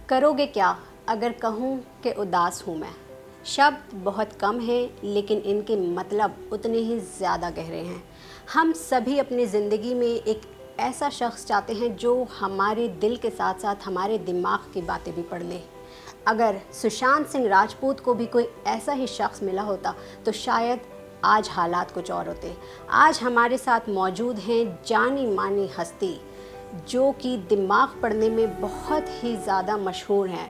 करोगे क्या अगर कहूँ कि उदास हूँ मैं। शब्द बहुत कम हैं लेकिन इनके मतलब उतने ही ज़्यादा गहरे हैं। हम सभी अपनी ज़िंदगी में एक ऐसा शख्स चाहते हैं जो हमारे दिल के साथ साथ हमारे दिमाग की बातें भी पढ़ ले। अगर सुशांत सिंह राजपूत को भी कोई ऐसा ही शख्स मिला होता तो शायद आज हालात कुछ और होते। आज हमारे साथ मौजूद हैं जानी मानी हस्ती जो कि दिमाग पढ़ने में बहुत ही ज़्यादा मशहूर हैं।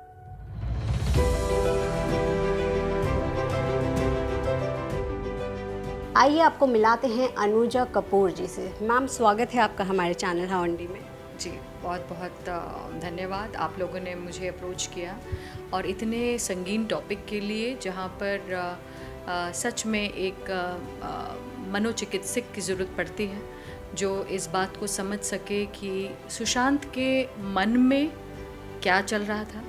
आइए आपको मिलाते हैं अनुजा कपूर जी से। मैम, स्वागत है आपका हमारे चैनल हवंडी में। जी, बहुत बहुत धन्यवाद। आप लोगों ने मुझे अप्रोच किया और इतने संगीन टॉपिक के लिए जहाँ पर सच में एक मनोचिकित्सक की ज़रूरत पड़ती है जो इस बात को समझ सके कि सुशांत के मन में क्या चल रहा था।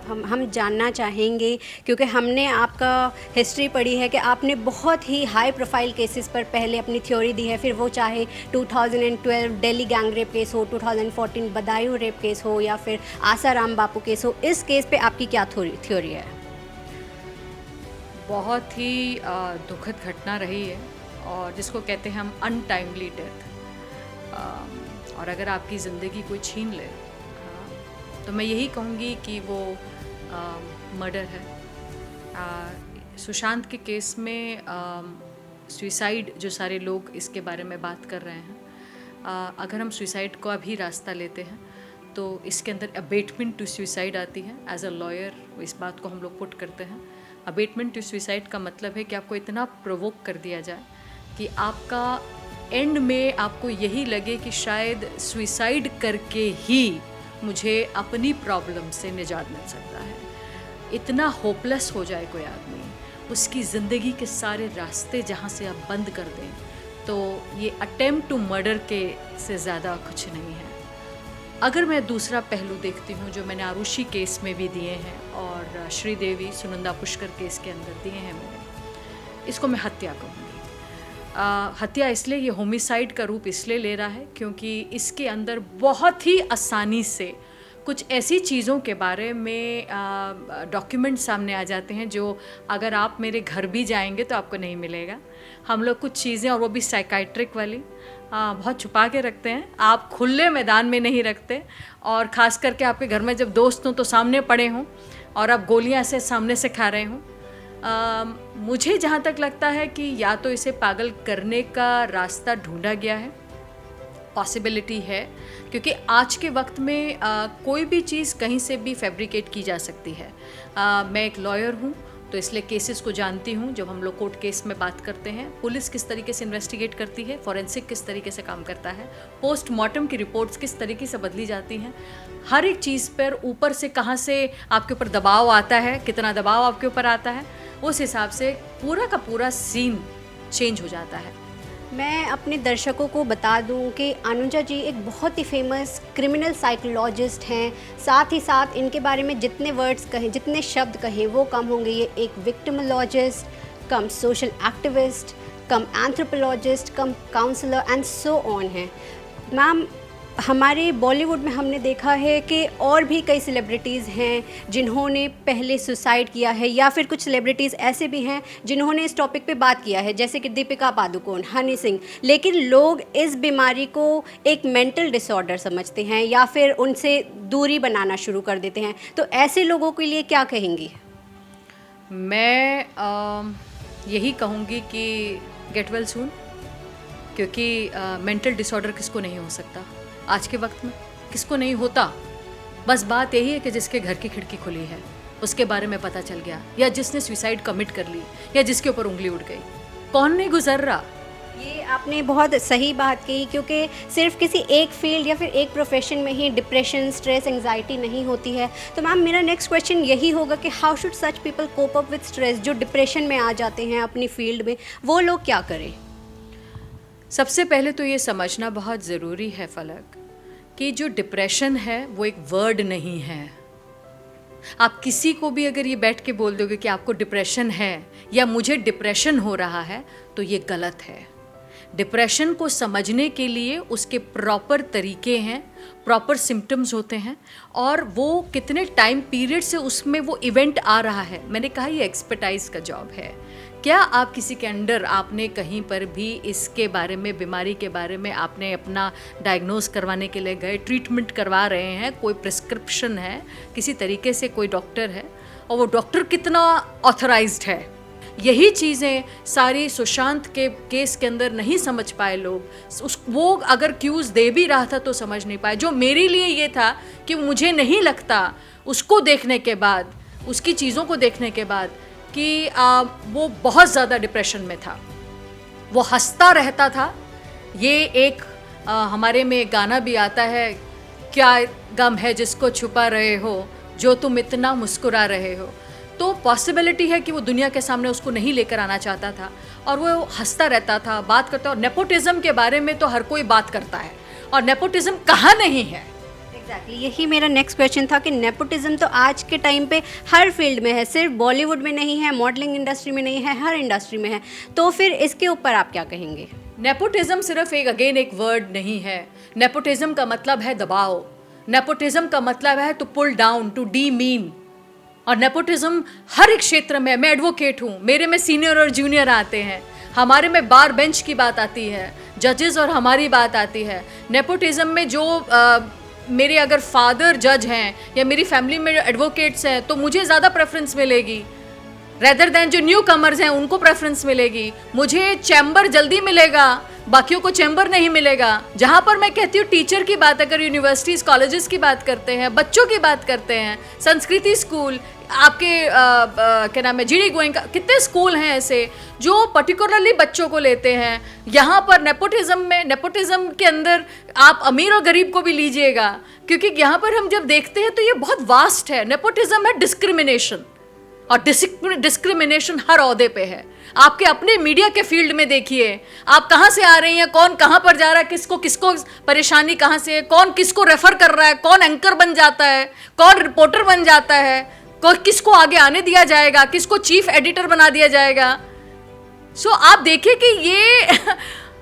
हम जानना चाहेंगे क्योंकि हमने आपका हिस्ट्री पढ़ी है कि आपने बहुत ही हाई प्रोफाइल केसेस पर पहले अपनी थ्योरी दी है, फिर वो चाहे 2012 दिल्ली गैंग रेप केस हो, 2014 बदायूं रेप केस हो या फिर आसाराम बापू केस हो। इस केस पे आपकी क्या थ्योरी है? बहुत ही दुखद घटना रही है और जिसको कहते हैं हम अनटाइमली डेथ। और अगर आपकी ज़िंदगी कोई छीन ले तो मैं यही कहूँगी कि वो मर्डर है। सुशांत के केस में सुसाइड जो सारे लोग इसके बारे में बात कर रहे हैं, अगर हम सुसाइड को अभी रास्ता लेते हैं तो इसके अंदर अबेटमेंट टू सुसाइड आती है। एज अ लॉयर इस बात को हम लोग पुट करते हैं। अबेटमेंट टू सुसाइड का मतलब है कि आपको इतना प्रोवोक कर दिया जाए कि आपका एंड में आपको यही लगे कि शायद सुसाइड करके ही मुझे अपनी प्रॉब्लम से निजात मिल सकता है। इतना होपलेस हो जाए कोई आदमी, उसकी ज़िंदगी के सारे रास्ते जहाँ से आप बंद कर दें, तो ये अटेम्प्ट टू मर्डर के से ज़्यादा कुछ नहीं है। अगर मैं दूसरा पहलू देखती हूँ जो मैंने आरुषि केस में भी दिए हैं और श्रीदेवी सुनंदा पुष्कर केस के अंदर दिए हैं मैंने, इसको मैं हत्या कहूँगी। हत्या इसलिए, ये होमिसाइड का रूप इसलिए ले रहा है क्योंकि इसके अंदर बहुत ही आसानी से कुछ ऐसी चीज़ों के बारे में डॉक्यूमेंट सामने आ जाते हैं जो अगर आप मेरे घर भी जाएंगे तो आपको नहीं मिलेगा। हम लोग कुछ चीज़ें, और वो भी साइकाइट्रिक वाली, बहुत छुपा के रखते हैं। आप खुले मैदान में नहीं रखते, और ख़ास करके आपके घर में जब दोस्त हों तो सामने पड़े हों और आप गोलियां ऐसे सामने से खा रहे हों। मुझे जहाँ तक लगता है कि या तो इसे पागल करने का रास्ता ढूंढा गया है, पॉसिबिलिटी है, क्योंकि आज के वक्त में कोई भी चीज़ कहीं से भी फैब्रिकेट की जा सकती है। मैं एक लॉयर हूँ तो इसलिए केसेस को जानती हूँ। जब हम लोग कोर्ट केस में बात करते हैं, पुलिस किस तरीके से इन्वेस्टिगेट करती है, फॉरेंसिक किस तरीके से काम करता है, पोस्टमार्टम की रिपोर्ट्स किस तरीके से बदली जाती हैं, हर एक चीज़ पर ऊपर से कहाँ से आपके ऊपर दबाव आता है, कितना दबाव आपके ऊपर आता है, उस हिसाब से पूरा का पूरा सीन चेंज हो जाता है। मैं अपने दर्शकों को बता दूं कि अनुजा जी एक बहुत ही फेमस क्रिमिनल साइकोलॉजिस्ट हैं। साथ ही साथ इनके बारे में जितने वर्ड्स कहें, जितने शब्द कहें वो कम होंगे। ये एक victimologist, cum social activist, cum anthropologist, cum counsellor and so on है। मैम, हमारे बॉलीवुड में हमने देखा है कि और भी कई सेलिब्रिटीज़ हैं जिन्होंने पहले सुसाइड किया है, या फिर कुछ सेलिब्रिटीज़ ऐसे भी हैं जिन्होंने इस टॉपिक पे बात किया है, जैसे कि दीपिका पादुकोण, हनी सिंह। लेकिन लोग इस बीमारी को एक मेंटल डिसऑर्डर समझते हैं या फिर उनसे दूरी बनाना शुरू कर देते हैं। तो ऐसे लोगों के लिए क्या कहेंगी? मैं यही कहूँगी कि गेट वेल सून, क्योंकि मेंटल डिसऑर्डर किसको नहीं हो सकता आज के वक्त में, किसको नहीं होता। बस बात यही है कि जिसके घर की खिड़की खुली है, उसके बारे में पता चल गया, या जिसने सुसाइड कमिट कर ली, या जिसके ऊपर उंगली उठ गई, कौन नहीं गुजर रहा। ये आपने बहुत सही बात कही, क्योंकि सिर्फ किसी एक फील्ड या फिर एक प्रोफेशन में ही डिप्रेशन, स्ट्रेस, एंजाइटी नहीं होती है। तो मैम, मेरा नेक्स्ट क्वेश्चन यही होगा कि how should such people cope up with stress? जो डिप्रेशन में आ जाते हैं अपनी फील्ड में, वो लोग क्या करें? सबसे पहले तो ये समझना बहुत ज़रूरी है फलक, कि जो डिप्रेशन है वो एक वर्ड नहीं है। आप किसी को भी अगर ये बैठ के बोल दोगे कि आपको डिप्रेशन है या मुझे डिप्रेशन हो रहा है, तो ये गलत है। डिप्रेशन को समझने के लिए उसके प्रॉपर तरीके हैं, प्रॉपर सिम्टम्स होते हैं, और वो कितने टाइम पीरियड से उसमें वो इवेंट आ रहा है। मैंने कहा ये एक्सपर्टाइज का जॉब है। क्या आप किसी के अंडर आपने कहीं पर भी इसके बारे में, बीमारी के बारे में आपने अपना डायग्नोज करवाने के लिए गए, ट्रीटमेंट करवा रहे हैं, कोई प्रिस्क्रिप्शन है, किसी तरीके से कोई डॉक्टर है, और वो डॉक्टर कितना ऑथराइज्ड है? यही चीज़ें सारी सुशांत के केस के अंदर नहीं समझ पाए लोग। वो अगर क्यूज़ दे भी रहा था तो समझ नहीं पाए। जो मेरे लिए ये था कि मुझे नहीं लगता उसको देखने के बाद, उसकी चीज़ों को देखने के बाद, कि वो बहुत ज़्यादा डिप्रेशन में था। वो हंसता रहता था। ये एक हमारे में गाना भी आता है, क्या गम है जिसको छुपा रहे हो, जो तुम इतना मुस्कुरा रहे हो। तो पॉसिबिलिटी है कि वो दुनिया के सामने उसको नहीं लेकर आना चाहता था, और वो हंसता रहता था, बात करता। और नेपोटिज्म के बारे में तो हर कोई बात करता है, और नेपोटिज्म कहाँ नहीं है। एग्जैक्टली यही मेरा नेक्स्ट क्वेश्चन था कि नेपोटिज्म तो आज के टाइम पे हर फील्ड में है, सिर्फ बॉलीवुड में नहीं है, मॉडलिंग इंडस्ट्री में नहीं है, हर इंडस्ट्री में है। तो फिर इसके ऊपर आप क्या कहेंगे? नेपोटिज्म सिर्फ एक वर्ड नहीं है। नेपोटिज्म का मतलब है दबाव। नेपोटिज्म का मतलब है to pull down, to demean. और नेपोटिज्म हर एक क्षेत्र में। मैं एडवोकेट हूँ, मेरे में सीनियर और जूनियर आते हैं, हमारे में बार बेंच की बात आती है, जजेस और हमारी बात आती है। नेपोटिज्म में जो मेरे अगर फादर जज हैं या मेरी फैमिली में एडवोकेट्स हैं तो मुझे ज़्यादा प्रेफरेंस मिलेगी, रेदर देन जो न्यू कमर्स हैं उनको प्रेफरेंस मिलेगी। मुझे चैम्बर जल्दी मिलेगा, बाकियों को चैम्बर नहीं मिलेगा। जहाँ पर मैं कहती हूँ टीचर की बात, अगर यूनिवर्सिटीज़ कॉलेजेस की बात करते हैं, बच्चों की बात करते हैं, संस्कृति स्कूल, आपके क्या नाम है, जीडी गोइंका, कितने स्कूल हैं ऐसे जो पर्टिकुलरली बच्चों को लेते हैं। यहाँ पर नेपोटिज्म के अंदर आप अमीर और गरीब को भी लीजिएगा, क्योंकि यहाँ पर हम जब देखते हैं तो ये बहुत वास्ट है। नेपोटिज्म है डिस्क्रिमिनेशन, और डिस्क्रिमिनेशन हर ओहदे पे है। आपके अपने मीडिया के फील्ड में देखिए, आप कहाँ से आ रही हैं, कौन कहाँ पर जा रहा है, किसको परेशानी कहाँ से है, कौन किसको रेफर कर रहा है, कौन एंकर बन जाता है, कौन रिपोर्टर बन जाता है, किसको आगे आने दिया जाएगा, किसको चीफ एडिटर बना दिया जाएगा। सो आप देखिए कि ये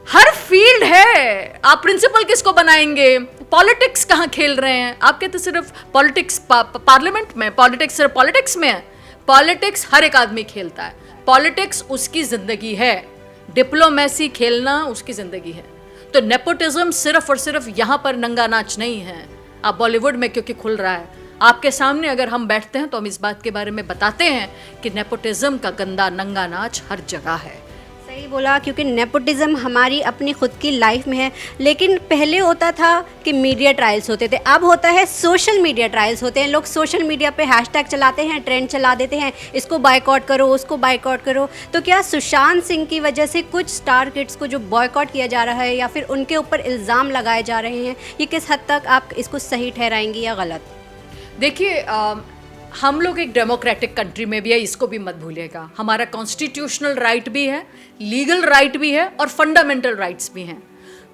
हर फील्ड है। आप प्रिंसिपल किसको बनाएंगे, पॉलिटिक्स कहाँ खेल रहे हैं। आप कहते सिर्फ पॉलिटिक्स पार्लियामेंट में, पॉलिटिक्स सिर्फ पॉलिटिक्स में है। पॉलिटिक्स हर एक आदमी खेलता है, पॉलिटिक्स उसकी ज़िंदगी है, डिप्लोमेसी खेलना उसकी ज़िंदगी है। तो नेपोटिज्म सिर्फ और सिर्फ यहाँ पर नंगा नाच नहीं है। आप बॉलीवुड में क्योंकि खुल रहा है आपके सामने, अगर हम बैठते हैं तो हम इस बात के बारे में बताते हैं कि नेपोटिज्म का गंदा नंगा नाच हर जगह है। सही बोला, क्योंकि नेपोटिज्म हमारी अपनी खुद की लाइफ में है। लेकिन पहले होता था कि मीडिया ट्रायल्स होते थे, अब होता है सोशल मीडिया ट्रायल्स होते हैं। लोग सोशल मीडिया पे हैशटैग चलाते हैं, ट्रेंड चला देते हैं, इसको बायकॉट करो, उसको बायकॉट करो। तो क्या सुशांत सिंह की वजह से कुछ स्टार किड्स को जो बॉयकॉट किया जा रहा है या फिर उनके ऊपर इल्ज़ाम लगाए जा रहे हैं, ये किस हद तक आप इसको सही ठहराएंगी या गलत? देखिए, हम लोग एक डेमोक्रेटिक कंट्री में भी है, इसको भी मत भूलिएगा। हमारा कॉन्स्टिट्यूशनल राइट भी है, लीगल राइट भी है, और फंडामेंटल राइट्स भी हैं।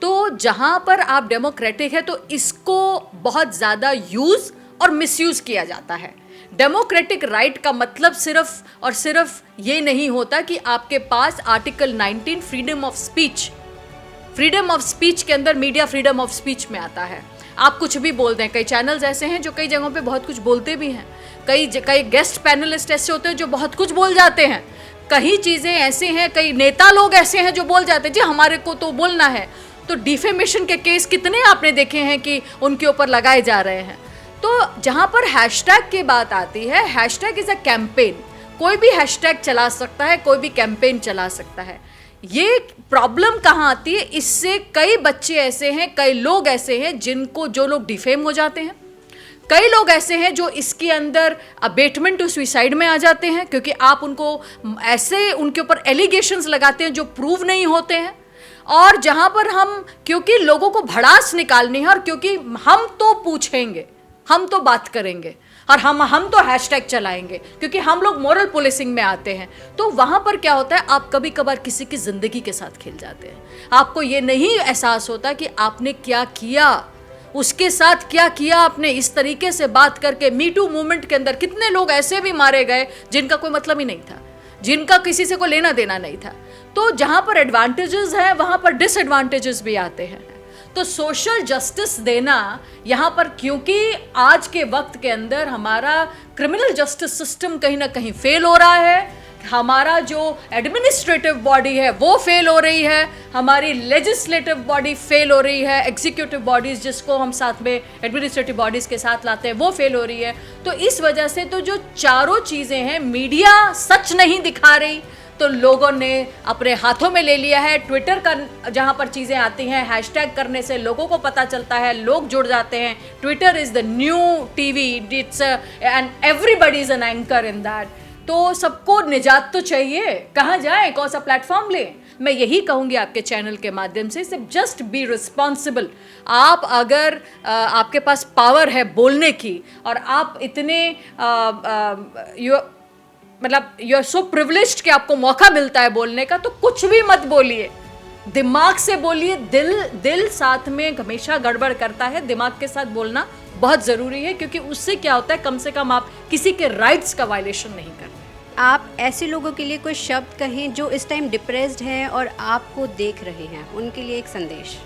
तो जहाँ पर आप डेमोक्रेटिक है तो इसको बहुत ज़्यादा यूज़ और मिसयूज़ किया जाता है। डेमोक्रेटिक राइट का मतलब सिर्फ और सिर्फ ये नहीं होता कि आपके पास आर्टिकल 19 फ्रीडम ऑफ स्पीच के अंदर मीडिया फ्रीडम ऑफ स्पीच में आता है। आप कुछ भी बोलते हैं। कई चैनल्स ऐसे हैं जो कई जगहों पे बहुत कुछ बोलते भी हैं, कई गेस्ट पैनलिस्ट ऐसे होते हैं जो बहुत कुछ बोल जाते हैं, कई चीज़ें ऐसे हैं, कई नेता लोग ऐसे हैं जो बोल जाते हैं जी हमारे को तो बोलना है। तो डिफेमेशन के केस कितने आपने देखे हैं कि उनके ऊपर लगाए जा रहे हैं। तो जहाँ पर हैशटैग की बात आती है, हैशटैग इज़ अ कैंपेन। कोई भी हैशटैग चला सकता है, कोई भी कैंपेन चला सकता है। ये प्रॉब्लम कहाँ आती है, इससे कई बच्चे ऐसे हैं, कई लोग ऐसे हैं जो लोग डिफेम हो जाते हैं। कई लोग ऐसे हैं जो इसके अंदर अबेटमेंट टू सुसाइड में आ जाते हैं, क्योंकि आप उनको ऐसे उनके ऊपर एलिगेशंस लगाते हैं जो प्रूव नहीं होते हैं। और जहाँ पर हम, क्योंकि लोगों को भड़ास निकालनी है, और क्योंकि हम तो पूछेंगे, हम तो बात करेंगे, और हम तो हैशटैग चलाएंगे, क्योंकि हम लोग मोरल पुलिसिंग में आते हैं। तो वहाँ पर क्या होता है, आप कभी कभार किसी की ज़िंदगी के साथ खेल जाते हैं। आपको ये नहीं एहसास होता कि आपने क्या किया, उसके साथ क्या किया आपने। इस तरीके से बात करके मी टू मूवमेंट के अंदर कितने लोग ऐसे भी मारे गए जिनका कोई मतलब ही नहीं था, जिनका किसी से को लेना देना नहीं था। तो जहाँ पर एडवांटेजेस हैं वहाँ पर डिसएडवांटेजेस भी आते हैं। तो सोशल जस्टिस देना यहाँ पर, क्योंकि आज के वक्त के अंदर हमारा क्रिमिनल जस्टिस सिस्टम कहीं ना कहीं फेल हो रहा है, हमारा जो एडमिनिस्ट्रेटिव बॉडी है वो फेल हो रही है, हमारी लेजिस्लेटिव बॉडी फेल हो रही है, एग्जीक्यूटिव बॉडीज जिसको हम साथ में एडमिनिस्ट्रेटिव बॉडीज के साथ लाते हैं वो फेल हो रही है। तो इस वजह से तो जो चारों चीज़ें हैं, मीडिया सच नहीं दिखा रही, तो लोगों ने अपने हाथों में ले लिया है। ट्विटर का जहाँ पर चीज़ें आती हैं, हैशटैग करने से लोगों को पता चलता है, लोग जुड़ जाते हैं। Twitter is the new TV, it's and everybody is an anchor in that. तो सबको निजात तो चाहिए, कहाँ जाए, कौन सा प्लेटफॉर्म लें। मैं यही कहूँगी आपके चैनल के माध्यम से, सिर्फ जस्ट बी रिस्पॉन्सिबल। आप अगर आपके पास पावर है बोलने की और आप इतने मतलब यू आर सो प्रिविलेज्ड कि आपको मौका मिलता है बोलने का, तो कुछ भी मत बोलिए, दिमाग से बोलिए। दिल साथ में हमेशा गड़बड़ करता है, दिमाग के साथ बोलना बहुत ज़रूरी है, क्योंकि उससे क्या होता है, कम से कम आप किसी के राइट्स का वायलेशन नहीं करते। आप ऐसे लोगों के लिए कोई शब्द कहें जो इस टाइम डिप्रेस्ड हैं और आपको देख रहे हैं, उनके लिए एक संदेश।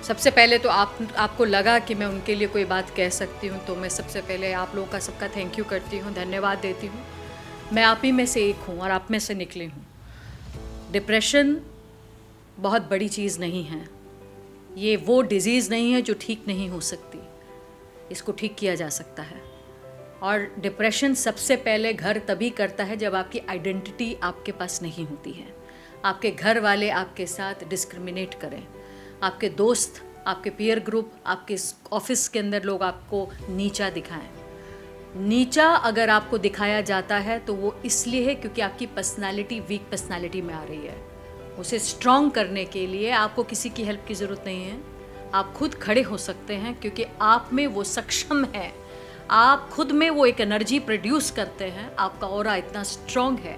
सबसे पहले तो आपको लगा कि मैं उनके लिए कोई बात कह सकती हूँ, तो मैं सबसे पहले आप लोगों का सबका थैंक यू करती हूँ, धन्यवाद देती हूँ। मैं आप ही में से एक हूँ और आप में से निकली हूँ। डिप्रेशन बहुत बड़ी चीज़ नहीं है, ये वो डिज़ीज़ नहीं है जो ठीक नहीं हो सकती, इसको ठीक किया जा सकता है। और डिप्रेशन सबसे पहले घर तभी करता है जब आपकी आइडेंटिटी आपके पास नहीं होती है, आपके घर वाले आपके साथ डिस्क्रिमिनेट करें, आपके दोस्त, आपके पीयर ग्रुप, आपके ऑफिस के अंदर लोग आपको नीचा दिखाएं। नीचा अगर आपको दिखाया जाता है तो वो इसलिए है क्योंकि आपकी पर्सनालिटी वीक पर्सनालिटी में आ रही है। उसे स्ट्रॉन्ग करने के लिए आपको किसी की हेल्प की ज़रूरत नहीं है, आप खुद खड़े हो सकते हैं, क्योंकि आप में वो सक्षम है, आप खुद में वो एक एनर्जी प्रोड्यूस करते हैं, आपका ऑरा इतना स्ट्रॉन्ग है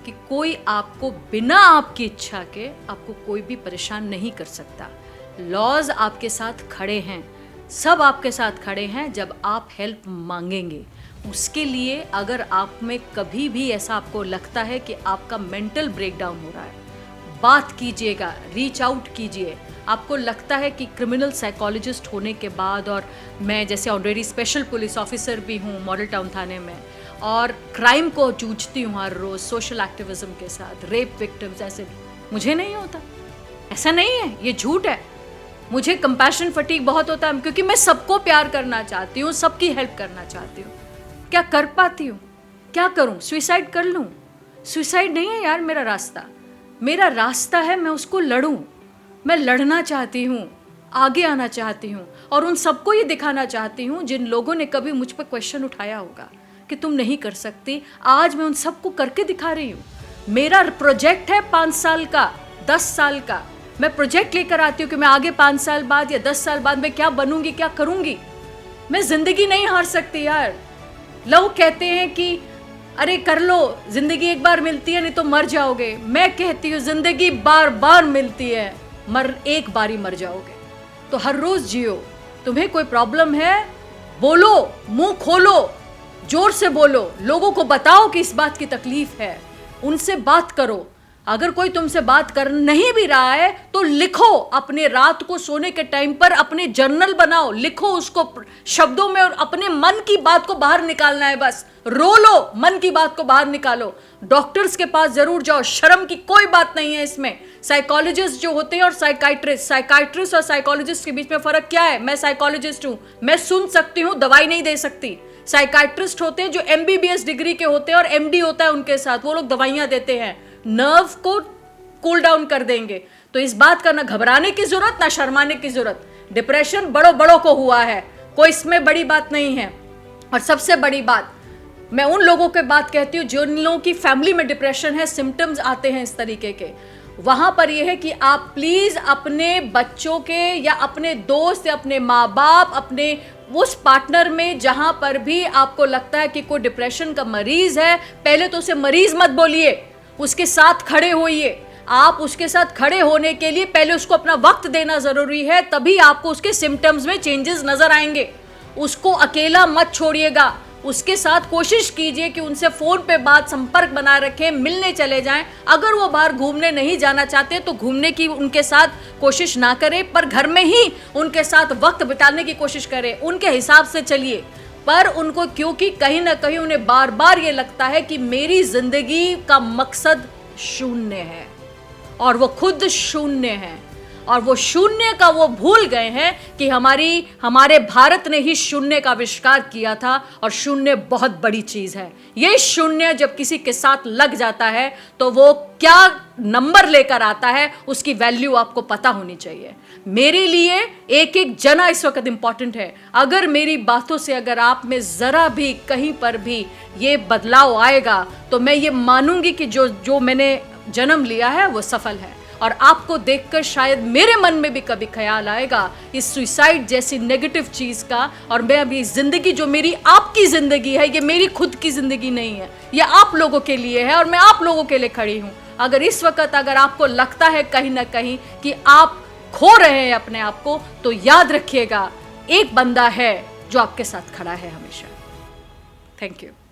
कि कोई आपको बिना आपकी इच्छा के आपको कोई भी परेशान नहीं कर सकता। लॉज आपके साथ खड़े हैं, सब आपके साथ खड़े हैं जब आप हेल्प मांगेंगे। उसके लिए अगर आप में कभी भी ऐसा आपको लगता है कि आपका मेंटल ब्रेकडाउन हो रहा है, बात कीजिएगा, रीच आउट कीजिए। आपको लगता है कि क्रिमिनल साइकोलॉजिस्ट होने के बाद, और मैं जैसे ऑलरेडी स्पेशल पुलिस ऑफिसर भी हूँ मॉडल टाउन थाने में, और क्राइम को जूझती हूँ हर रोज़ सोशल एक्टिविज्म के साथ, रेप विक्टिम्स, ऐसे मुझे नहीं होता, ऐसा नहीं है, ये झूठ है। मुझे कंपैशन फटीग बहुत होता है, क्योंकि मैं सबको प्यार करना चाहती हूँ, सबकी हेल्प करना चाहती हूँ। क्या कर पाती हूँ? क्या करूँ? सुसाइड कर लूँ? सुसाइड नहीं है यार मेरा रास्ता, मेरा रास्ता है मैं उसको लड़ूँ, मैं लड़ना चाहती हूँ, आगे आना चाहती हूँ, और उन सबको ये दिखाना चाहती हूँ जिन लोगों ने कभी मुझ पर क्वेश्चन उठाया होगा कि तुम नहीं कर सकती, आज मैं उन सबको करके दिखा रही हूँ। मेरा प्रोजेक्ट है 5 साल का, 10 साल का, मैं प्रोजेक्ट लेकर आती हूँ कि मैं आगे 5 साल बाद या 10 साल बाद मैं क्या बनूंगी, क्या करूंगी। मैं जिंदगी नहीं हार सकती यार। लोग कहते हैं कि अरे कर लो, जिंदगी एक बार मिलती है, नहीं तो मर जाओगे। मैं कहती हूँ जिंदगी बार बार मिलती है, एक बार ही मर जाओगे। तो हर रोज जियो। तुम्हें कोई प्रॉब्लम है, बोलो, मुंह खोलो, जोर से बोलो, लोगों को बताओ कि इस बात की तकलीफ है, उनसे बात करो। अगर कोई तुमसे बात कर नहीं भी रहा है तो लिखो, अपने रात को सोने के टाइम पर अपने जर्नल बनाओ, लिखो उसको शब्दों में, और अपने मन की बात को बाहर निकालना है। बस रो लो, मन की बात को बाहर निकालो। डॉक्टर्स के पास जरूर जाओ, शर्म की कोई बात नहीं है इसमें। साइकोलॉजिस्ट जो होते हैं और साइकाइट्रिस्ट और साइकोलॉजिस्ट के बीच में फर्क क्या है? मैं साइकोलॉजिस्ट हूं, मैं सुन सकती हूं, दवाई नहीं दे सकती। साइकाइट्रिस्ट होते हैं जो MBBS डिग्री के होते हैं और MD होता है उनके साथ, वो लोग दवाइयां देते हैं, नर्व को कूल डाउन कर देंगे। तो इस बात का ना घबराने की जरूरत, ना शर्माने की जरूरत। डिप्रेशन बड़ों को हुआ है, कोई इसमें बड़ी बात नहीं है। और सबसे बड़ी बात, मैं उन लोगों के बात कहती हूँ जिन लोगों की फैमिली में डिप्रेशन है, सिम्टम्स आते हैं इस तरीके के, वहां पर यह है कि आप प्लीज अपने बच्चों के या अपने दोस्त या अपने माँ बाप, अपने उस पार्टनर में जहां पर भी आपको लगता है कि कोई डिप्रेशन का मरीज है, पहले तो उसे मरीज मत बोलिए, उसके साथ खड़े होइए। आप उसके साथ खड़े होने के लिए पहले उसको अपना वक्त देना जरूरी है, तभी आपको उसके सिम्टम्स में चेंजेस नजर आएंगे। उसको अकेला मत छोड़िएगा, उसके साथ कोशिश कीजिए कि उनसे फ़ोन पे बात संपर्क बनाए रखें, मिलने चले जाएं। अगर वो बाहर घूमने नहीं जाना चाहते तो घूमने की उनके साथ कोशिश ना करें, पर घर में ही उनके साथ वक्त बिताने की कोशिश करें, उनके हिसाब से चलिए। पर उनको, क्योंकि कहीं ना कहीं उन्हें बार बार ये लगता है कि मेरी ज़िंदगी का मकसद शून्य है और वो खुद शून्य है, और वो शून्य का वो भूल गए हैं कि हमारे भारत ने ही शून्य का आविष्कार किया था, और शून्य बहुत बड़ी चीज़ है। ये शून्य जब किसी के साथ लग जाता है तो वो क्या नंबर लेकर आता है, उसकी वैल्यू आपको पता होनी चाहिए। मेरे लिए एक एक जना इस वक्त इम्पॉर्टेंट है। अगर मेरी बातों से अगर आप में ज़रा भी कहीं पर भी ये बदलाव आएगा तो मैं ये मानूंगी कि जो मैंने जन्म लिया है वो सफल है। और आपको देखकर शायद मेरे मन में भी कभी ख्याल आएगा इस सुसाइड जैसी नेगेटिव चीज़ का, और मैं अभी ज़िंदगी जो मेरी आपकी ज़िंदगी है, ये मेरी खुद की ज़िंदगी नहीं है, ये आप लोगों के लिए है और मैं आप लोगों के लिए खड़ी हूँ। अगर इस वक्त अगर आपको लगता है कहीं ना कहीं कि आप खो रहे हैं अपने आप को, तो याद रखिएगा एक बंदा है जो आपके साथ खड़ा है हमेशा। Thank you.